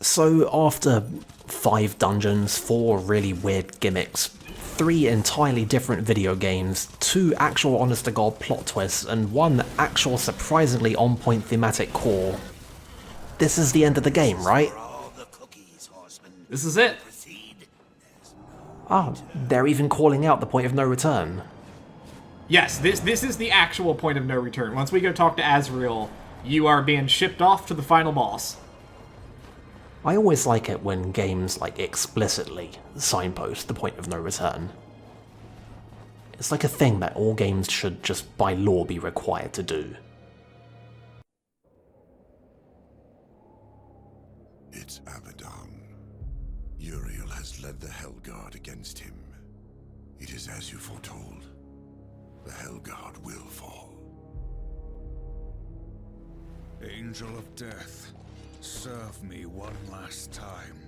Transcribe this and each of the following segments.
So after 5 dungeons, 4 really weird gimmicks, 3 entirely different video games, 2 actual honest-to-god plot twists, and 1 actual surprisingly on-point thematic core, this is the end of the game, right? This is it. Ah, they're even calling out the point of no return. Yes, this is the actual point of no return. Once we go talk to Azrael, you are being shipped off to the final boss. I always like it when games, explicitly signpost the point of no return. It's like a thing that all games should just by law be required to do. It's Abaddon. Uriel has led the Hellguard against him. It is as you foretold. The Hellguard will fall. Angel of Death, serve me one last time.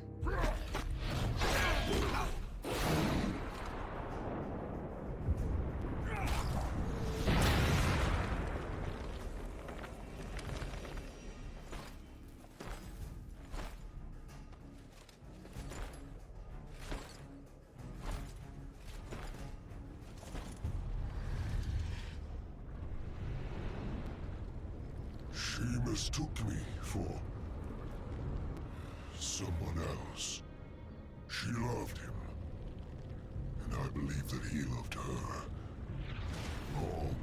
She mistook me for someone else. She loved him, and I believe that he loved her long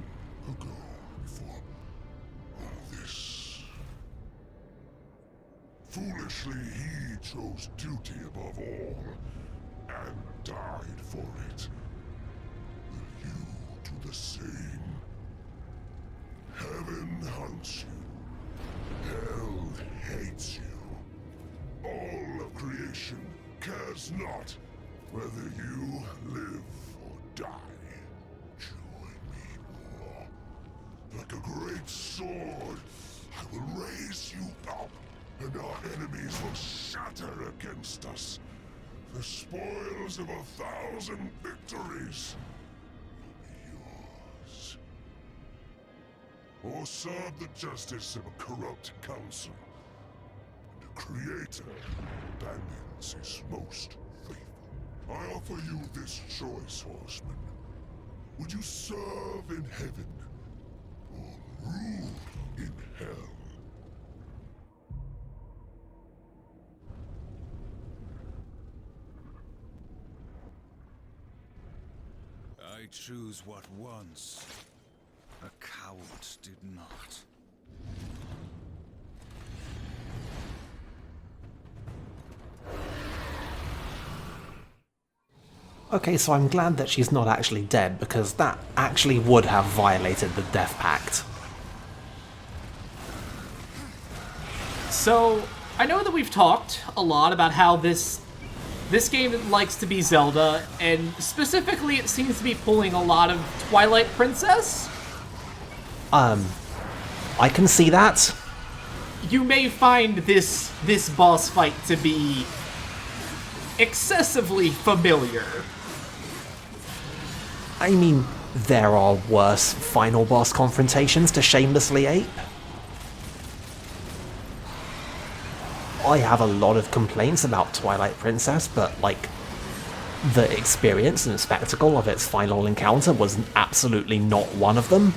ago, before all this. Foolishly, he chose duty above all, and died for it. Will you do the same? Heaven hunts you. Hell hates you. All of creation cares not whether you live or die. Join me, War. Like a great sword, I will raise you up, and our enemies will shatter against us. The spoils of 1,000 victories will be yours. Or serve the justice of a corrupt council. And a creator abandons his most faithful. I offer you this choice, horseman. Would you serve in heaven, or rule in hell? I choose what once a coward did not. Okay, so I'm glad that she's not actually dead, because that actually would have violated the Death Pact. So, I know that we've talked a lot about how this game likes to be Zelda, and specifically it seems to be pulling a lot of Twilight Princess. I can see that. You may find this boss fight to be excessively familiar. I mean, there are worse final boss confrontations to shamelessly ape. I have a lot of complaints about Twilight Princess, but, the experience and spectacle of its final encounter was absolutely not one of them.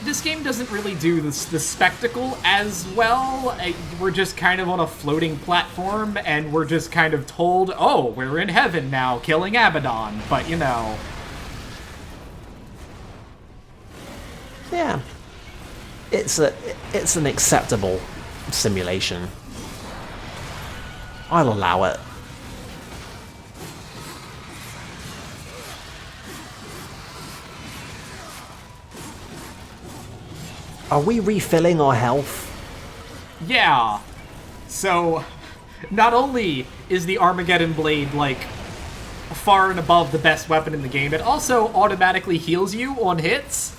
This game doesn't really do the spectacle as well. We're just kind of on a floating platform, and we're just kind of told, oh, we're in heaven now, killing Abaddon. But, you know... Yeah. It's an acceptable simulation. I'll allow it. Are we refilling our health? Yeah. So, not only is the Armageddon Blade, far and above the best weapon in the game, it also automatically heals you on hits.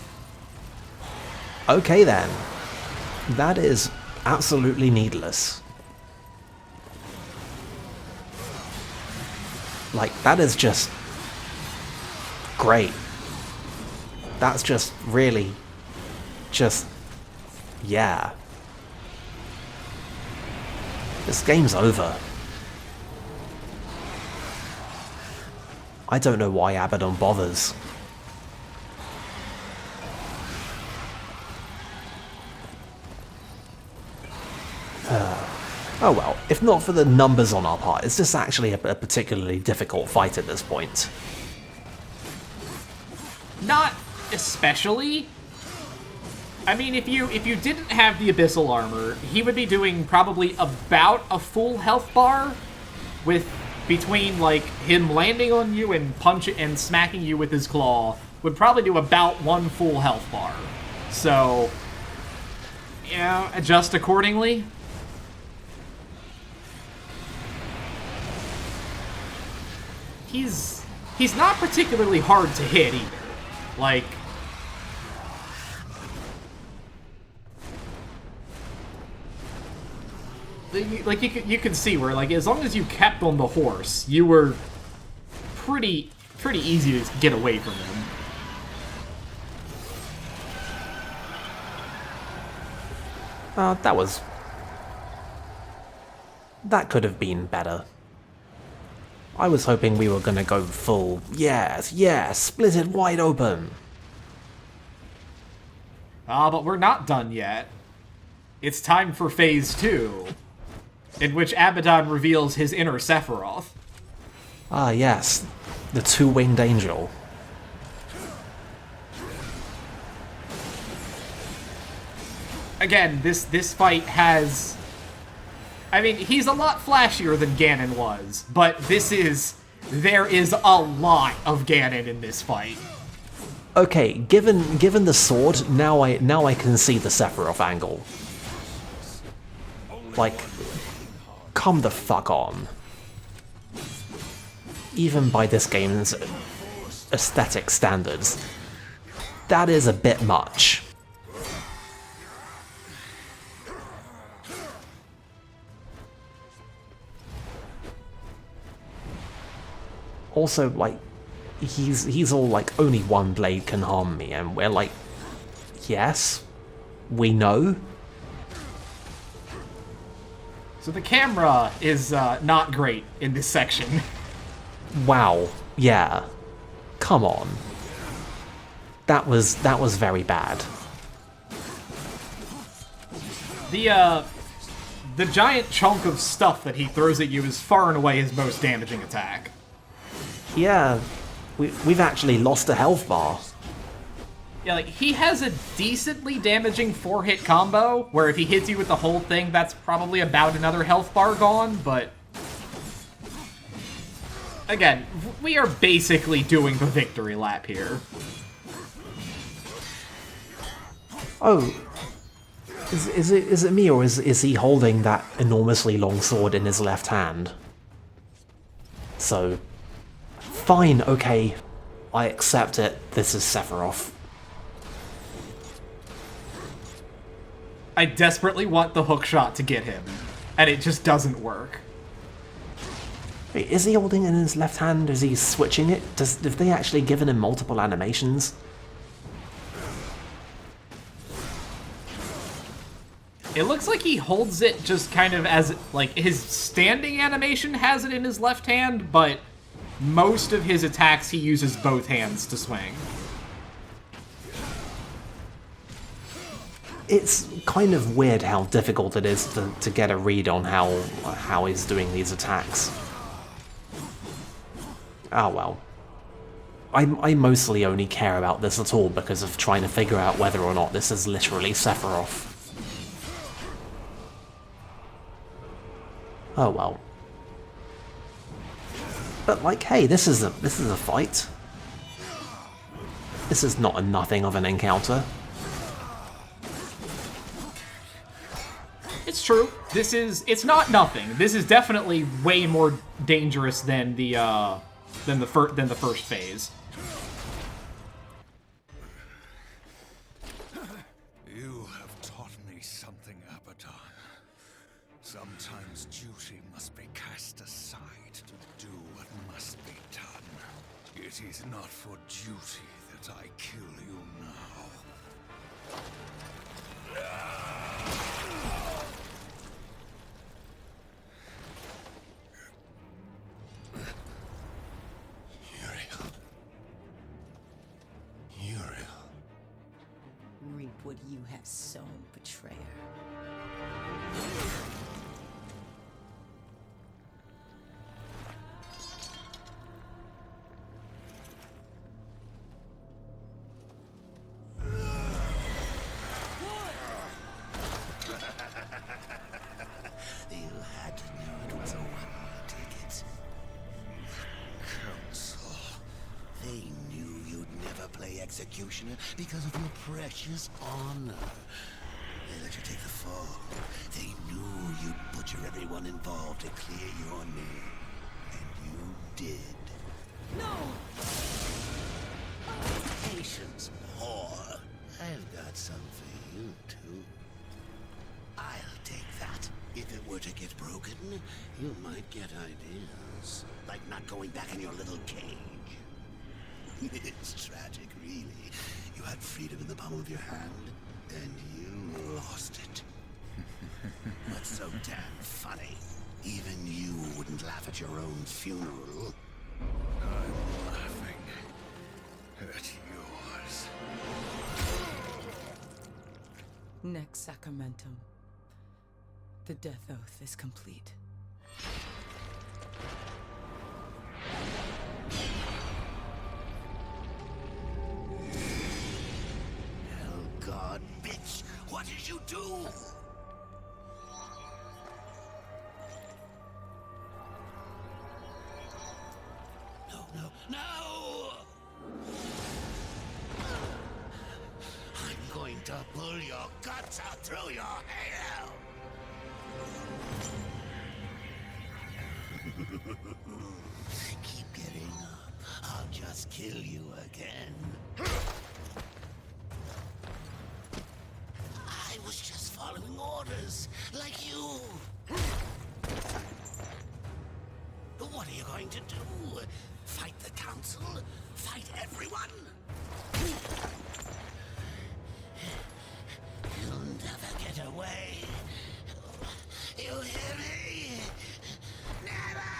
Okay then. That is absolutely needless. That is just great. That's just really... yeah. This game's over. I don't know why Abaddon bothers. Oh well, if not for the numbers on our part, is this actually a particularly difficult fight at this point? Not especially. I mean, if you didn't have the Abyssal Armor, he would be doing probably about a full health bar, with between like him landing on you and and smacking you with his claw, would probably do about 1 full health bar. So, you know, adjust accordingly. He's not particularly hard to hit either. Like you can see where, like, as long as you kept on the horse, you were pretty easy to get away from him. That could have been better. I was hoping we were gonna go full, yes, split it wide open. But we're not done yet. It's time for Phase 2, in which Abaddon reveals his inner Sephiroth. Ah yes, the two-winged angel. Again, this fight has... I mean, he's a lot flashier than Ganon was, but there is a lot of Ganon in this fight. Okay, given the sword, now I can see the Sephiroth angle. Like, come the fuck on. Even by this game's aesthetic standards, that is a bit much. Also, like, he's all like, only one blade can harm me, and we're like, yes, we know. So the camera is not great in this section. Wow, yeah, come on. That was very bad. The giant chunk of stuff that he throws at you is far and away his most damaging attack. Yeah, we've actually lost a health bar. Yeah, like, he has a decently damaging 4-hit combo, where if he hits you with the whole thing, that's probably about another health bar gone, but... Again, we are basically doing the victory lap here. Oh, is it me, or is he holding that enormously long sword in his left hand? So... Fine, okay, I accept it, this is Sephiroth. I desperately want the hook shot to get him, and it just doesn't work. Wait, is he holding it in his left hand? Is he switching it? Have they actually given him multiple animations? It looks like he holds it just kind of as, like, his standing animation has it in his left hand, but most of his attacks he uses both hands to swing. It's kind of weird how difficult it is to get a read on how he's doing these attacks. Oh well. I mostly only care about this at all because of trying to figure out whether or not this is literally Sephiroth. Oh well. But like, hey, this is a fight. This is not a nothing of an encounter. It's true. It's not nothing. This is definitely way more dangerous than the first phase. You have taught me something, Abaddon. Sometimes duty must be cast aside to do what must be done. It is not for duty that I kill you now. sown betrayer. You had to know it was a one-way ticket. Council. They knew you'd never play executioner because of your precious honor. They let you take the fall. They knew you'd butcher everyone involved to clear your name. And you did. No! Patience, whore. I've got some for you, too. I'll take that. If it were to get broken, you might get ideas. Like not going back in your little cage. It's tragic, really. You had freedom in the palm of your hand, and you lost it. What's so damn funny? Even you wouldn't laugh at your own funeral. I'm laughing at yours. Next sacramentum. The death oath is complete. Hell God, bitch! What did you do? No, no, no! I'm going to pull your guts out through your hair! Keep getting up. I'll just kill you again. I was just following orders, like you. What are you going to do? Fight the council? Fight everyone? You'll never get away. You hear me? Never!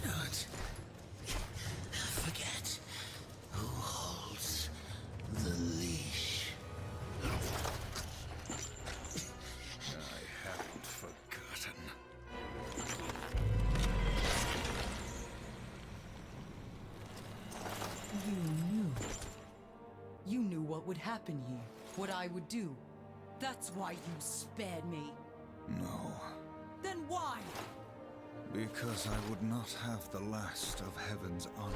Don't forget who holds the leash. I haven't forgotten. You knew what would happen here, what I would do. That's why you spared me. No, Then why? because I would not have the last of heaven's honor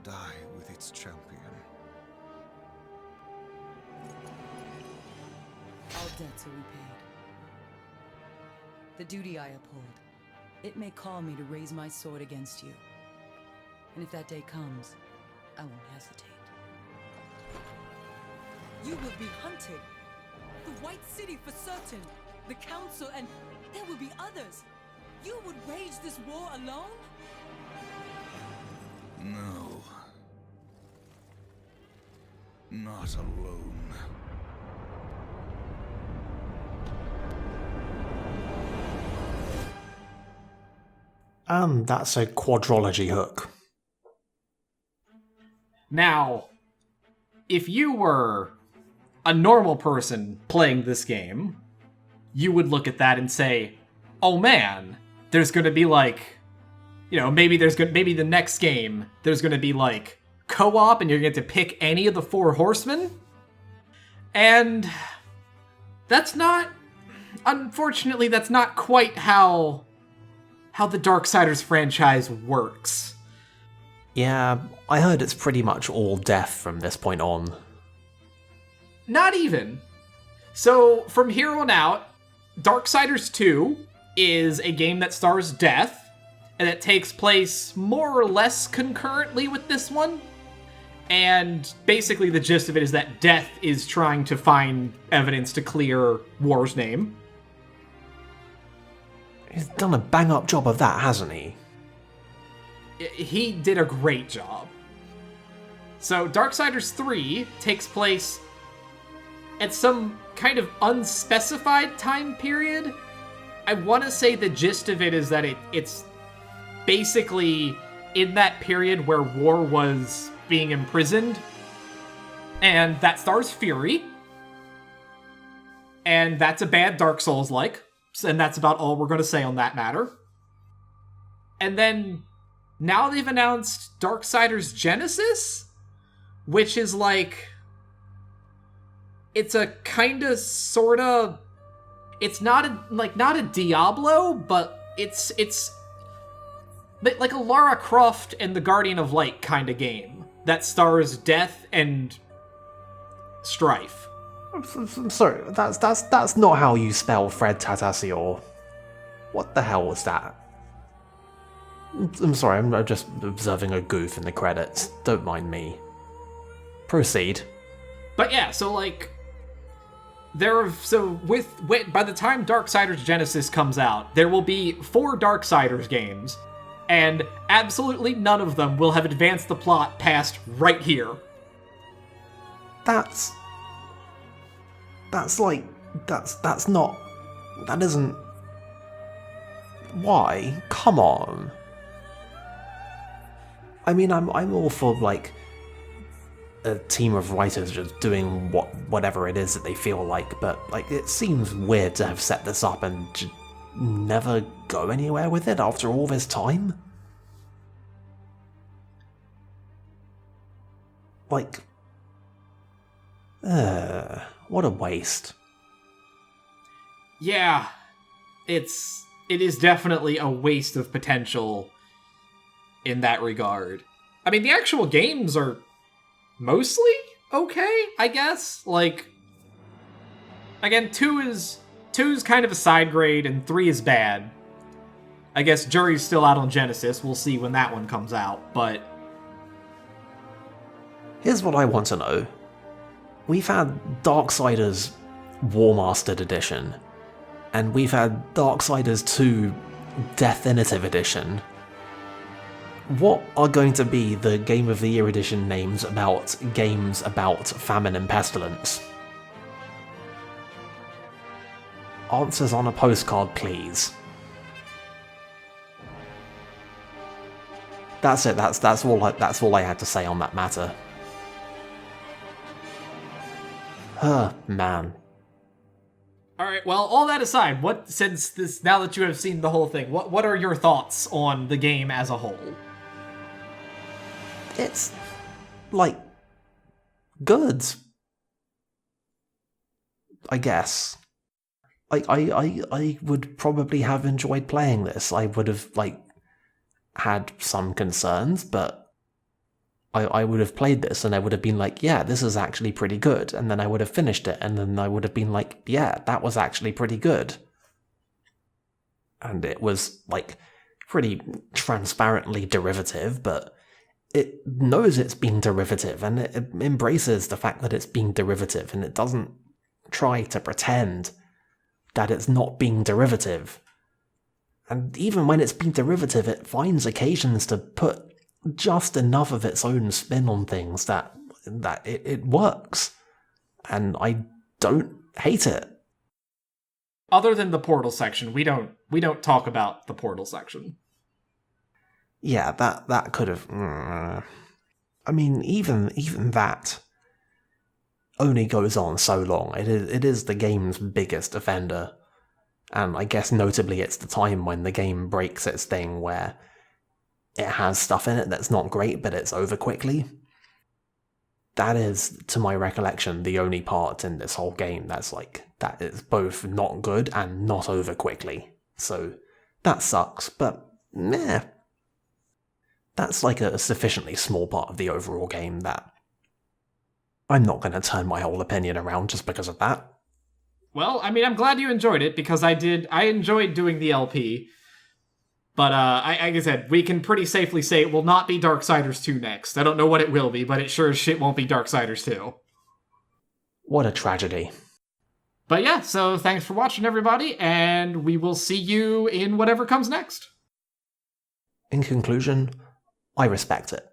die with its champion. All debts are repaid. The duty I uphold, it may call me to raise my sword against you. And if that day comes, I won't hesitate. You will be hunted. The White City for certain. The Council, and there will be others. You would wage this war alone? No. Not alone. And that's a quadrology hook. Now, if you were a normal person playing this game, you would look at that and say, oh man, there's gonna be like, you know, maybe the next game, there's gonna be like co-op and you're gonna get to pick any of the four horsemen. And that's not, unfortunately, that's not quite how the Darksiders franchise works. Yeah, I heard it's pretty much all death from this point on. Not even. So, from here on out, Darksiders 2 is a game that stars Death, and it takes place more or less concurrently with this one. And basically the gist of it is that Death is trying to find evidence to clear War's name. He's done a bang-up job of that, hasn't he? He did a great job. So Darksiders 3 takes place at some kind of unspecified time period. I want to say the gist of it is that it's basically in that period where War was being imprisoned, and that stars Fury. And that's a bad Dark Souls-like. And that's about all we're going to say on that matter. And then, now they've announced Darksiders Genesis? Which is like... It's a kinda, sorta... It's not a Diablo, but it's like a Lara Croft and the Guardian of Light kind of game that stars death and strife. I'm sorry, that's not how you spell Fred Tatasciore. What the hell was that? I'm sorry, I'm just observing a goof in the credits. Don't mind me. Proceed. But yeah, so like... by the time Darksiders Genesis comes out, there will be 4 Darksiders games, and absolutely none of them will have advanced the plot past right here. That isn't... Why? Come on. I mean, I'm all for, like, a team of writers just doing whatever it is that they feel like, but, like, it seems weird to have set this up and never go anywhere with it after all this time. Like... what a waste. Yeah, it is definitely a waste of potential in that regard. I mean, the actual games are mostly okay, I guess. Like, again, 2 is kind of a side grade, and 3 is bad. I guess jury's still out on Genesis. We'll see when that one comes out, but... Here's what I want to know. We've had Darksiders Warmastered Edition, and we've had Darksiders 2 Definitive Edition. What are going to be the Game of the Year edition names about games about famine and pestilence? Answers on a postcard, please. That's it. That's all I had to say on that matter. Man. Alright, well, all that aside, now that you have seen the whole thing, what are your thoughts on the game as a whole? It's, like, good. I guess. I would probably have enjoyed playing this. I would have, like, had some concerns, but I would have played this and I would have been like, yeah, this is actually pretty good. And then I would have finished it and then I would have been like, yeah, that was actually pretty good. And it was, like, pretty transparently derivative, but it knows it's being derivative and it embraces the fact that it's being derivative and it doesn't try to pretend that it's not being derivative. And even when it's being derivative, it finds occasions to put just enough of its own spin on things that it works. And I don't hate it. Other than the portal section, we don't talk about the portal section. Yeah, that could have... I mean, even that only goes on so long. It is the game's biggest offender. And I guess notably it's the time when the game breaks its thing where it has stuff in it that's not great, but it's over quickly. That is, to my recollection, the only part in this whole game that is both not good and not over quickly. So that sucks, but meh. That's like a sufficiently small part of the overall game that I'm not going to turn my whole opinion around just because of that. Well, I mean, I'm glad you enjoyed it, because I enjoyed doing the LP. But, like I said, we can pretty safely say it will not be Darksiders 2 next. I don't know what it will be, but it sure as shit won't be Darksiders 2. What a tragedy. But yeah, so thanks for watching, everybody, and we will see you in whatever comes next. In conclusion, I respect it.